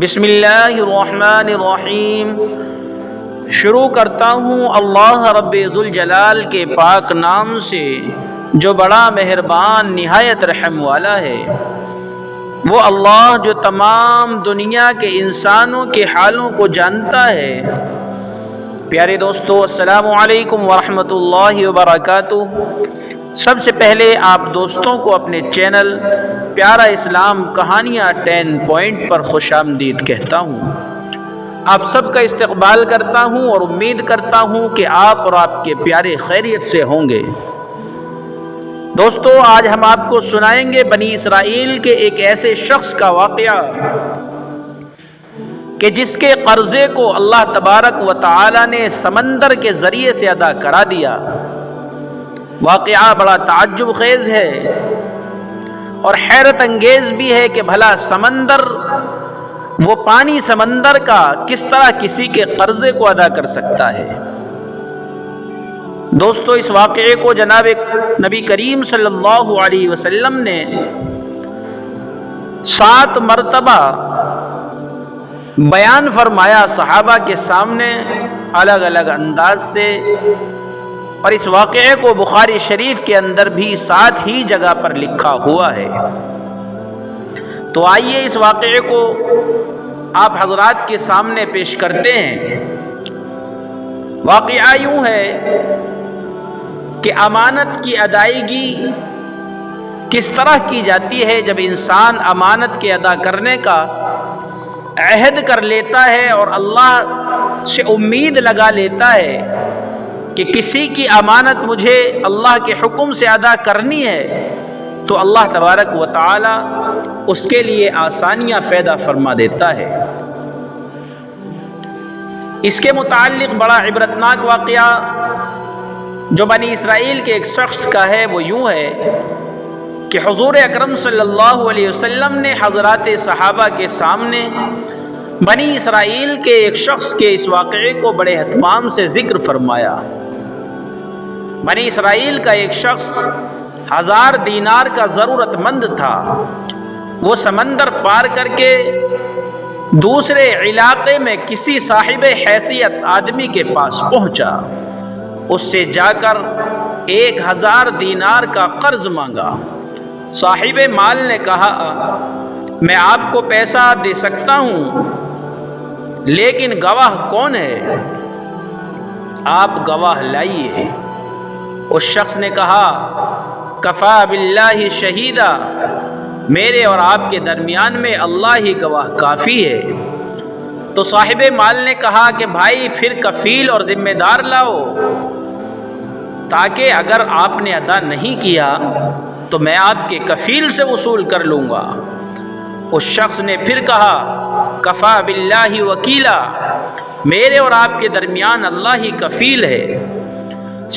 بسم اللہ الرحمن الرحیم۔ شروع کرتا ہوں اللہ رب ذوالجلال کے پاک نام سے جو بڑا مہربان نہایت رحم والا ہے۔ وہ اللہ جو تمام دنیا کے انسانوں کے حالوں کو جانتا ہے۔ پیارے دوستو، السلام علیکم ورحمۃ اللہ وبرکاتہ۔ سب سے پہلے آپ دوستوں کو اپنے چینل پیارا اسلام کہانیاں 10 پوائنٹ پر خوش آمدید کہتا ہوں۔ آپ سب کا استقبال کرتا ہوں اور امید کرتا ہوں کہ آپ اور آپ کے پیارے خیریت سے ہوں گے۔ دوستو، آج ہم آپ کو سنائیں گے بنی اسرائیل کے ایک ایسے شخص کا واقعہ کہ جس کے قرضے کو اللہ تبارک و تعالی نے سمندر کے ذریعے سے ادا کرا دیا۔ واقعہ بڑا تعجب خیز ہے اور حیرت انگیز بھی ہے کہ بھلا سمندر، وہ پانی سمندر کا کس طرح کسی کے قرضے کو ادا کر سکتا ہے۔ دوستو، اس واقعے کو جناب نبی کریم صلی اللہ علیہ وسلم نے 7 مرتبہ بیان فرمایا صحابہ کے سامنے الگ الگ انداز سے، اور اس واقعے کو بخاری شریف کے اندر بھی 7 ہی جگہ پر لکھا ہوا ہے۔ تو آئیے اس واقعے کو آپ حضرات کے سامنے پیش کرتے ہیں۔ واقعہ یوں ہے کہ امانت کی ادائیگی کس طرح کی جاتی ہے جب انسان امانت کے ادا کرنے کا عہد کر لیتا ہے اور اللہ سے امید لگا لیتا ہے کہ کسی کی امانت مجھے اللہ کے حکم سے ادا کرنی ہے، تو اللہ تبارک و تعالی اس کے لیے آسانیاں پیدا فرما دیتا ہے۔ اس کے متعلق بڑا عبرتناک واقعہ جو بنی اسرائیل کے ایک شخص کا ہے وہ یوں ہے کہ حضور اکرم صلی اللہ علیہ وسلم نے حضرات صحابہ کے سامنے بنی اسرائیل کے ایک شخص کے اس واقعے کو بڑے اہتمام سے ذکر فرمایا۔ بنی اسرائیل کا ایک شخص 1000 دینار کا ضرورت مند تھا۔ وہ سمندر پار کر کے دوسرے علاقے میں کسی صاحب حیثیت آدمی کے پاس پہنچا، اس سے جا کر 1000 دینار کا قرض مانگا۔ صاحب مال نے کہا، میں آپ کو پیسہ دے سکتا ہوں، لیکن گواہ کون ہے؟ آپ گواہ لائیے۔ اس شخص نے کہا، کفا باللہ شہیدا، میرے اور آپ کے درمیان میں اللہ ہی گواہ کافی ہے۔ تو صاحب مال نے کہا کہ بھائی پھر کفیل اور ذمہ دار لاؤ، تاکہ اگر آپ نے ادا نہیں کیا تو میں آپ کے کفیل سے وصول کر لوں گا۔ اس شخص نے پھر کہا، کفا باللہ وکیلا، میرے اور آپ کے درمیان اللہ ہی کفیل ہے۔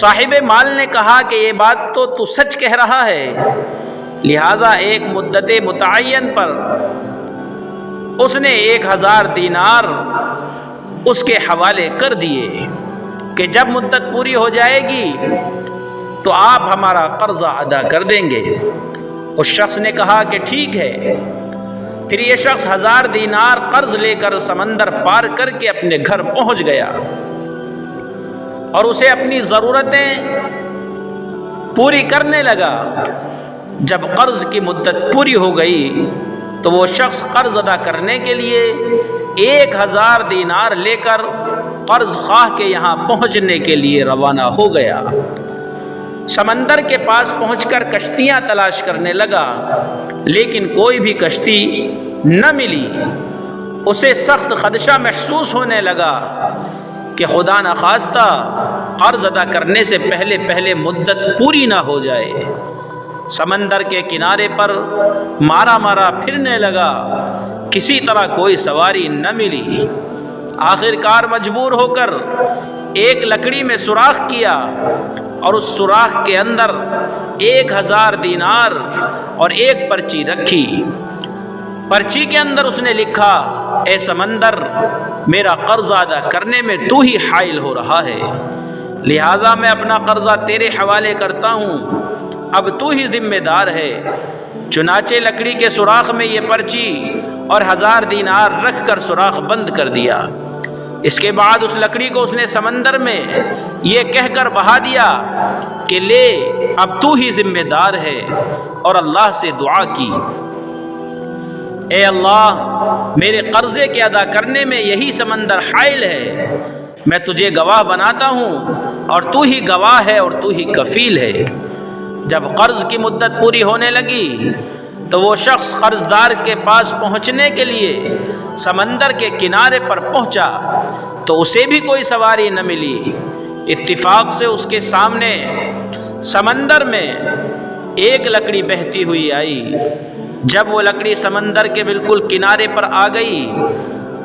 صاحب مال نے کہا کہ یہ بات تو سچ کہہ رہا ہے، لہذا ایک مدت متعین پر اس نے 1000 دینار اس کے حوالے کر دیے کہ جب مدت پوری ہو جائے گی تو آپ ہمارا قرضہ ادا کر دیں گے۔ اس شخص نے کہا کہ ٹھیک ہے۔ پھر یہ شخص 1000 دینار قرض لے کر سمندر پار کر کے اپنے گھر پہنچ گیا اور اسے اپنی ضرورتیں پوری کرنے لگا۔ جب قرض کی مدت پوری ہو گئی تو وہ شخص قرض ادا کرنے کے لیے 1000 دینار لے کر قرض خواہ کے یہاں پہنچنے کے لیے روانہ ہو گیا۔ سمندر کے پاس پہنچ کر کشتیاں تلاش کرنے لگا، لیکن کوئی بھی کشتی نہ ملی۔ اسے سخت خدشہ محسوس ہونے لگا کہ خدا نخواستہ قرض ادا کرنے سے پہلے مدت پوری نہ ہو جائے۔ سمندر کے کنارے پر مارا پھرنے لگا، کسی طرح کوئی سواری نہ ملی۔ آخرکار مجبور ہو کر ایک لکڑی میں سوراخ کیا اور اس سوراخ کے اندر 1000 دینار اور ایک پرچی رکھی۔ پرچی کے اندر اس نے لکھا، اے سمندر، میرا قرضہ ادا کرنے میں تو ہی حائل ہو رہا ہے، لہذا میں اپنا قرضہ تیرے حوالے کرتا ہوں، اب تو ہی ذمہ دار ہے۔ چنانچہ لکڑی کے سوراخ میں یہ پرچی اور 1000 دینار رکھ کر سوراخ بند کر دیا۔ اس کے بعد اس لکڑی کو اس نے سمندر میں یہ کہہ کر بہا دیا کہ لے اب تو ہی ذمہ دار ہے، اور اللہ سے دعا کی، اے اللہ میرے قرضے کے ادا کرنے میں یہی سمندر حائل ہے، میں تجھے گواہ بناتا ہوں اور تو ہی گواہ ہے اور تو ہی کفیل ہے۔ جب قرض کی مدت پوری ہونے لگی تو وہ شخص قرضدار کے پاس پہنچنے کے لیے سمندر کے کنارے پر پہنچا تو اسے بھی کوئی سواری نہ ملی۔ اتفاق سے اس کے سامنے سمندر میں ایک لکڑی بہتی ہوئی آئی۔ جب وہ لکڑی سمندر کے بالکل کنارے پر آ گئی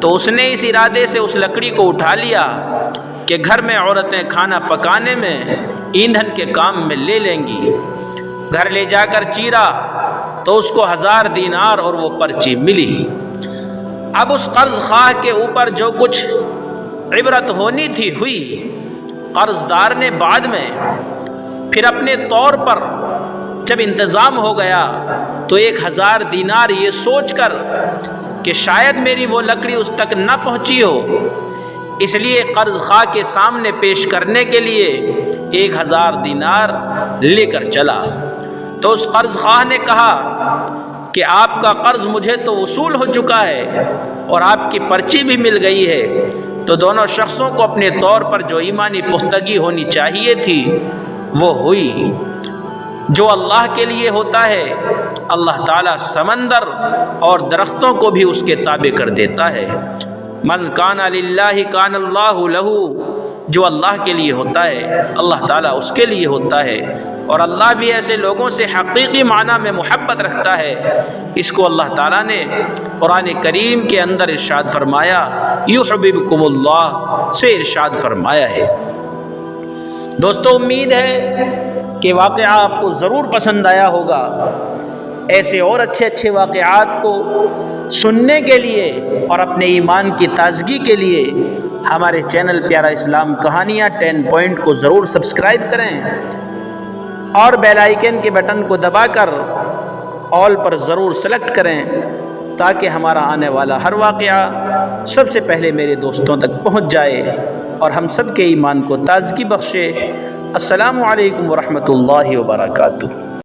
تو اس نے اس ارادے سے اس لکڑی کو اٹھا لیا کہ گھر میں عورتیں کھانا پکانے میں ایندھن کے کام میں لے لیں گی۔ گھر لے جا کر چیرا تو اس کو 1000 دینار اور وہ پرچی ملی۔ اب اس قرض خواہ کے اوپر جو کچھ عبرت ہونی تھی ہوئی۔ قرض دار نے بعد میں پھر اپنے طور پر جب انتظام ہو گیا تو 1000 دینار یہ سوچ کر کہ شاید میری وہ لکڑی اس تک نہ پہنچی ہو، اس لیے قرض خواہ کے سامنے پیش کرنے کے لیے 1000 دینار لے کر چلا۔ تو اس قرض خواہ نے کہا کہ آپ کا قرض مجھے تو وصول ہو چکا ہے اور آپ کی پرچی بھی مل گئی ہے۔ تو دونوں شخصوں کو اپنے طور پر جو ایمانی پختگی ہونی چاہیے تھی وہ ہوئی۔ جو اللہ کے لیے ہوتا ہے اللہ تعالیٰ سمندر اور درختوں کو بھی اس کے تابع کر دیتا ہے۔ من کان للہ کان اللہ لہ، جو اللہ کے لیے ہوتا ہے اللہ تعالیٰ اس کے لیے ہوتا ہے، اور اللہ بھی ایسے لوگوں سے حقیقی معنی میں محبت رکھتا ہے۔ اس کو اللہ تعالیٰ نے قرآن کریم کے اندر ارشاد فرمایا، یحببکم اللہ سے ارشاد فرمایا ہے۔ دوستو امید ہے کہ واقعہ آپ کو ضرور پسند آیا ہوگا۔ ایسے اور اچھے اچھے واقعات کو سننے کے لیے اور اپنے ایمان کی تازگی کے لیے ہمارے چینل پیارا اسلام کہانیاں 10 پوائنٹ کو ضرور سبسکرائب کریں اور بیل آئیکن کے بٹن کو دبا کر آل پر ضرور سلیکٹ کریں تاکہ ہمارا آنے والا ہر واقعہ سب سے پہلے میرے دوستوں تک پہنچ جائے اور ہم سب کے ایمان کو تازگی بخشے۔ السلام علیکم ورحمۃ اللہ وبرکاتہ۔